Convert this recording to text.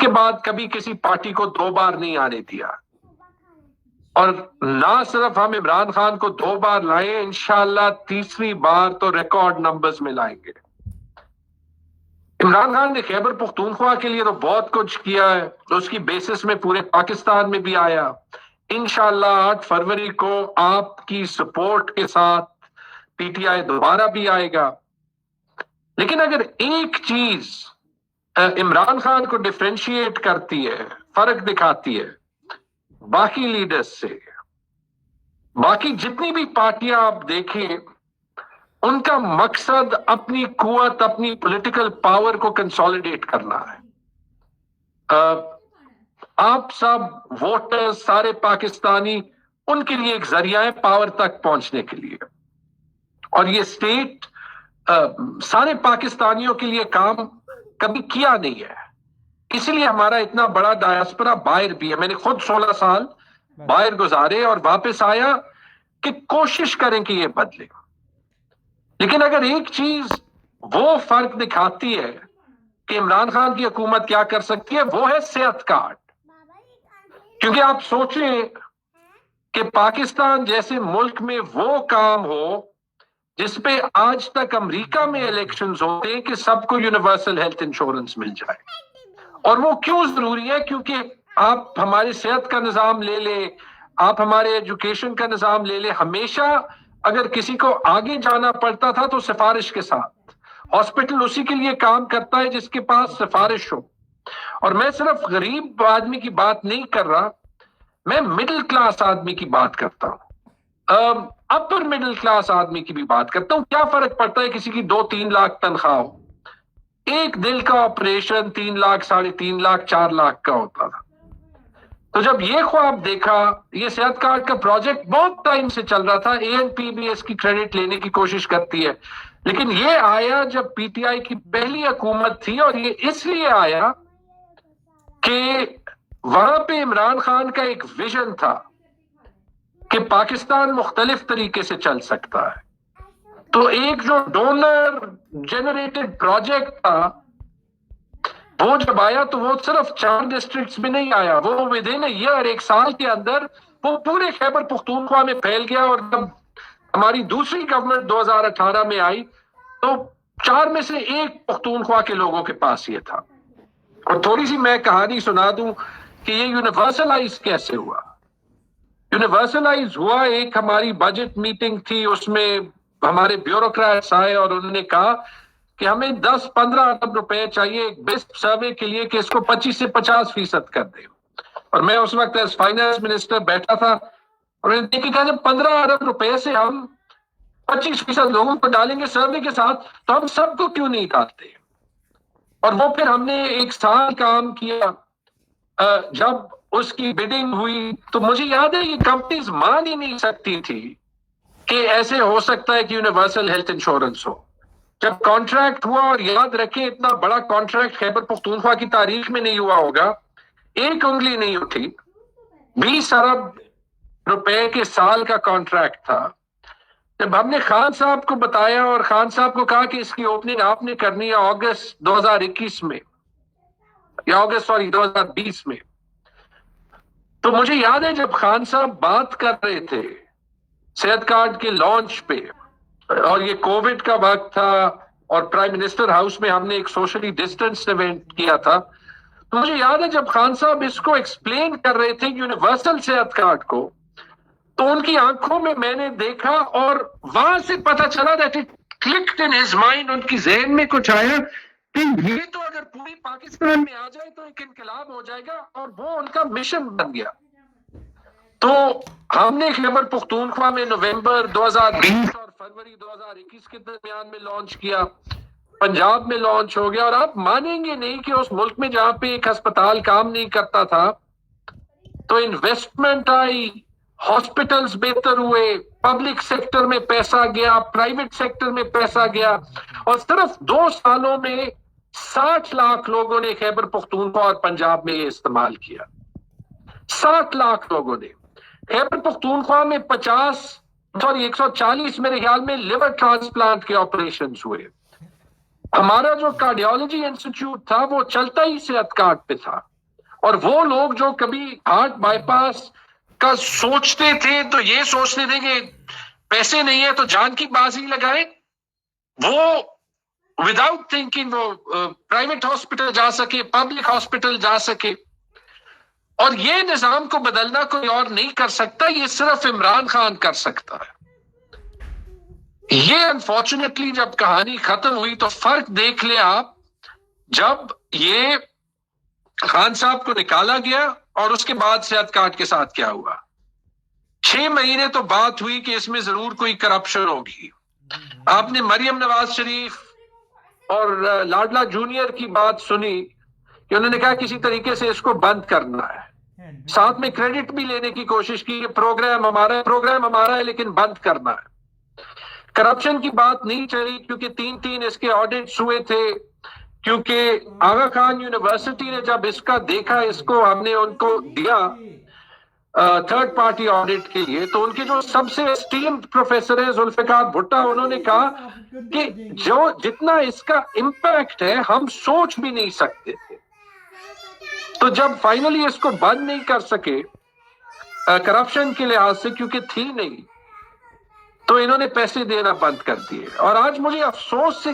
کے بعد کبھی کسی پارٹی کو 2 بار نہیں آنے دیا، اور نہ صرف ہم عمران خان کو 2 بار لائے، انشاءاللہ تیسری بار تو ریکارڈ نمبرز میں لائیں گے۔ عمران خان نے خیبر پختونخوا کے لیے تو بہت کچھ کیا ہے، اس کی بیسس میں پورے پاکستان میں بھی آیا۔ انشاءاللہ 8 فروری کو آپ کی سپورٹ کے ساتھ پی ٹی آئی دوبارہ بھی آئے گا۔ لیکن اگر ایک چیز عمران خان کو ڈیفرینشیٹ کرتی ہے، فرق دکھاتی ہے باقی لیڈرز سے، باقی جتنی بھی پارٹیاں آپ دیکھیں، ان کا مقصد اپنی قوت، اپنی پولیٹیکل پاور کو کنسولیڈیٹ کرنا ہے۔ آپ سب ووٹر، سارے پاکستانی، ان کے لیے ایک ذریعہ ہے پاور تک پہنچنے کے لیے، اور یہ اسٹیٹ سارے پاکستانیوں کے لیے کام کبھی کیا نہیں ہے، اسی لیے ہمارا اتنا بڑا ڈایاسپورا باہر بھی ہے۔ میں نے خود 16 سال باہر گزارے اور واپس آیا کہ کوشش کریں کہ یہ بدلے۔ لیکن اگر ایک چیز وہ فرق دکھاتی ہے کہ عمران خان کی حکومت کیا کر سکتی ہے، وہ ہے صحت کارڈ۔ کیونکہ آپ سوچیں کہ پاکستان جیسے ملک میں وہ کام ہو جس پہ آج تک امریکہ میں الیکشنز ہوتے ہیں کہ سب کو یونیورسل ہیلتھ انشورنس مل جائے۔ اور وہ کیوں ضروری ہے؟ کیونکہ آپ ہماری صحت کا نظام لے لیں، آپ ہمارے ایجوکیشن کا نظام لے لیں، ہمیشہ اگر کسی کو آگے جانا پڑتا تھا تو سفارش کے ساتھ، ہاسپٹل اسی کے لیے کام کرتا ہے جس کے پاس سفارش ہو۔ اور میں صرف غریب آدمی کی بات نہیں کر رہا، میں مڈل کلاس آدمی کی بات کرتا ہوں، اپر مڈل کلاس آدمی کی بھی بات کرتا ہوں۔ کیا فرق پڑتا ہے کسی کی 2-3 لاکھ تنخواہ ہو؟ ایک دل کا آپریشن 3 لاکھ، 3.5 لاکھ، 4 لاکھ کا ہوتا تھا۔ تو جب یہ خواب دیکھا، یہ صحت کارڈ کا پروجیکٹ بہت ٹائم سے چل رہا تھا، اے این پی بھی اس کی کریڈٹ لینے کی کوشش کرتی ہے، لیکن یہ آیا جب پی ٹی آئی کی پہلی حکومت تھی، اور یہ اس لیے آیا کہ وہاں پہ عمران خان کا ایک ویژن تھا کہ پاکستان مختلف طریقے سے چل سکتا ہے۔ تو ایک جو ڈونر جنریٹڈ پروجیکٹ تھا، وہ جب آیا تو وہ صرف 4 ڈسٹرکٹس میں نہیں آیا، وہ ود ان اے ایئر، 1 سال کے اندر وہ پورے خیبر پختونخوا میں پھیل گیا۔ اور جب ہماری دوسری گورنمنٹ 2018 میں آئی تو 4 میں سے 1 پختونخوا کے لوگوں کے پاس یہ تھا۔ اور تھوڑی سی میں کہانی سنا دوں کہ یہ یونیورسلائز کیسے ہوا۔ یونیورسلائز ہوا، ایک ہماری بجٹ میٹنگ تھی، اس میں ہمارے بیوروکریٹس آئے اور انہوں نے کہا کہ ہمیں 10-15 ارب روپے چاہیے ایک بیسٹ سروے کے لیے کہ اس کو 25 سے 50% کر دیں۔ اور میں اس وقت ایز فائنانس منسٹر بیٹھا تھا، اور انہوں نے کہا جب 15 ارب روپے سے ہم 25% لوگوں کو ڈالیں گے سروے کے ساتھ تو ہم سب کو کیوں نہیں ڈالتے؟ اور وہ پھر ہم نے 1 سال کام کیا۔ جب اس کی بیڈنگ ہوئی تو مجھے یاد ہے یہ کمپنیز مان ہی نہیں سکتی تھی کہ ایسے ہو سکتا ہے کہ یونیورسل ہیلتھ انشورنس ہو۔ جب کانٹریکٹ ہوا، اور یاد رکھیں اتنا بڑا کانٹریکٹ خیبر پختونخوا کی تاریخ میں نہیں ہوا ہوگا، 1 انگلی نہیں اٹھی، 20 ارب روپے کے سال کا کانٹریکٹ تھا۔ جب ہم نے خان صاحب کو بتایا اور خان صاحب کو کہا کہ اس کی اوپننگ آپ نے کرنی ہے اگست 2021 میں، یا اگست 2020 میں، تو مجھے یاد ہے جب خان صاحب بات کر رہے تھے صحت کارڈ کے لانچ پہ، اور یہ کووڈ کا وقت تھا، اور پرائم منسٹر ہاؤس میں ہم نے ایک سوشلی ڈسٹنس ایونٹ کیا تھا، تو مجھے یاد ہے جب خان صاحب اس کو ایکسپلین کر رہے تھے یونیورسل صحت کارڈ کو، تو ان کی آنکھوں میں نے دیکھا، اور وہاں سے پتہ چلا that it clicked in his mind، ان کی ذہن میں کچھ آیا کہ یہ تو اگر پوری پاکستان میں آ جائے تو ایک انقلاب ہو جائے گا، اور وہ ان کا مشن بن گیا۔ تو ہم نے خیبر پختونخوا میں نومبر 2020 اور فروری 2021 کے درمیان میں لانچ کیا، پنجاب میں لانچ ہو گیا، اور آپ مانیں گے نہیں کہ اس ملک میں جہاں پہ ایک ہسپتال کام نہیں کرتا تھا تو انویسٹمنٹ آئی، ہاسپٹلز بہتر ہوئے، پبلک سیکٹر میں پیسہ گیا، پرائیویٹ سیکٹر میں پیسہ گیا، اور صرف 2 سالوں میں 60 لاکھ لوگوں نے خیبر پختونخوا اور پنجاب میں یہ استعمال کیا۔ 60 لاکھ لوگوں نے خیبر پختونخوا میں 140 میرے خیال میں لیور ٹرانسپلانٹ کے آپریشنز ہوئے۔ ہمارا جو کارڈیالوجی انسٹیٹیوٹ تھا وہ چلتا ہی صحت کارڈ پہ تھا، اور وہ لوگ جو کبھی ہارٹ بائی پاس کا سوچتے تھے تو یہ سوچتے تھے کہ پیسے نہیں ہے تو جان کی بازی لگائے، وہ وداؤٹ تھنکنگ وہ پرائیویٹ ہاسپٹل جا سکے، پبلک ہاسپٹل جا سکے. اور یہ نظام کو بدلنا کوئی اور نہیں کر سکتا، یہ صرف عمران خان کر سکتا ہے. یہ انفارچونیٹلی جب کہانی ختم ہوئی تو فرق دیکھ لیں آپ، جب یہ خان صاحب کو نکالا گیا اور اس کے بعد صحت کارڈ کے ساتھ کیا ہوا. 6 مہینے تو بات ہوئی کہ اس میں ضرور کوئی کرپشن ہوگی. آپ نے مریم نواز شریف اور لاڈلا جونیئر کی بات سنی کہ انہوں نے کہا کسی طریقے سے اس کو بند کرنا ہے، ساتھ میں کریڈٹ بھی لینے کی کوشش کی کہ پروگرام ہمارا ہے لیکن بند کرنا ہے. کرپشن کی بات نہیں چلی کیونکہ 3 اس کے آڈٹس ہوئے تھے، کیونکہ آغا خان یونیورسٹی نے جب اس کا دیکھا، اس کو ہم نے ان کو دیا تھرڈ پارٹی آڈٹ کے لیے، تو ان کے جو سب سے اسٹیمڈ پروفیسر ہیں ذوالفقار بھٹا، انہوں نے کہا کہ جو جتنا اس کا امپیکٹ ہے ہم سوچ بھی نہیں سکتے تھے. تو جب فائنلی اس کو بند نہیں کر سکے کرپشن کے لحاظ سے کیونکہ تھی نہیں، تو انہوں نے پیسے دینا بند کر دیے. اور آج مجھے افسوس سے